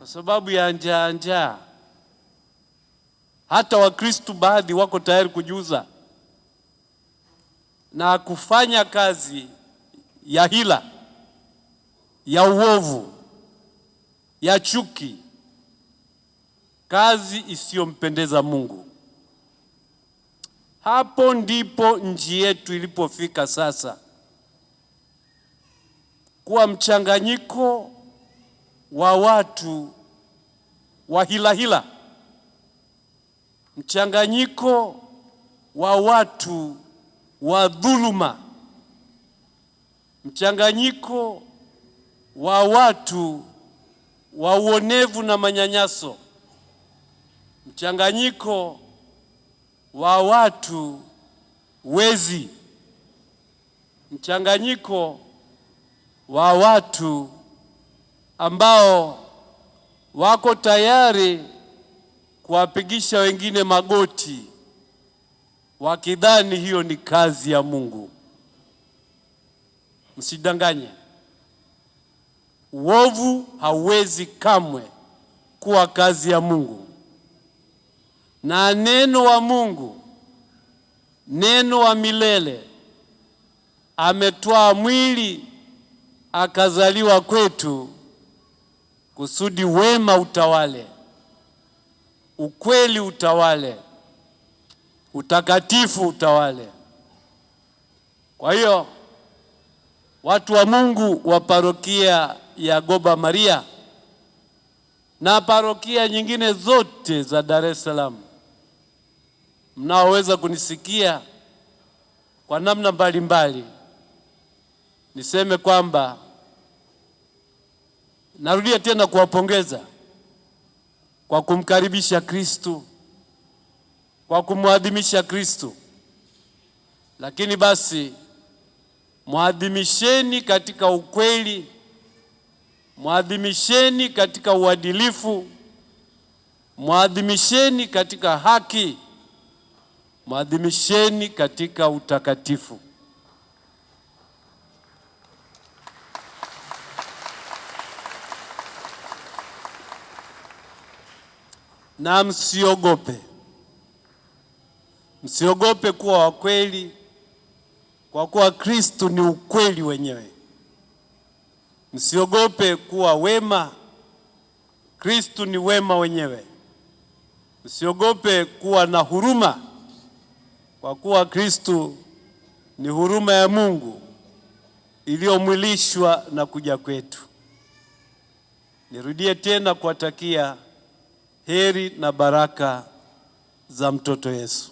kwa sababu ya njaa. Hata Wakristo baadhi wako tayari kujiuza na kufanya kazi ya hila, ya uovu, ya chuki, kazi isiyompendeza Mungu. Hapo ndipo nchi yetu ilipofika sasa, kuwa mchanganyiko wa watu wa hila, mchanganyiko wa watu wa dhuluma, mchanganyiko wa watu wa uonevu na manyanyaso, mchanganyiko wa watu wezi, mchanganyiko wa watu ambao wako tayari kuwapigisha wengine magoti wakidhani hiyo ni kazi ya Mungu. Msidanganye. Uovu hauwezi kamwe kuwa kazi ya Mungu. Na neno wa Mungu, neno wa milele, ametwaa mwili akazaliwa kwetu kusudi wema utawale, ukweli utawale, utakatifu utawale. Kwa hiyo watu wa Mungu wa parokia ya Goba Maria na parokia nyingine zote za Dar es Salaam, mnaoweza kunisikia kwa namna mbalimbali, niseme kwamba narudia tena kuwapongeza kwa kumkaribisha Kristo, kwa kumwadhimisha Kristo. Lakini basi muadhimisheni katika ukweli, muadhimisheni katika uadilifu, muadhimisheni katika haki, muadhimisheni katika utakatifu. Na msiogope. Msiogope kuwa wa kweli, kwa kuwa Kristo ni ukweli wenyewe. Msiogope kuwa wema, Kristo ni wema wenyewe. Msiogope kuwa na huruma, kwa kuwa Kristo ni huruma ya Mungu iliyomwilishwa na kuja kwetu. Nirudie tena kuwatakia heri na baraka za mtoto Yesu.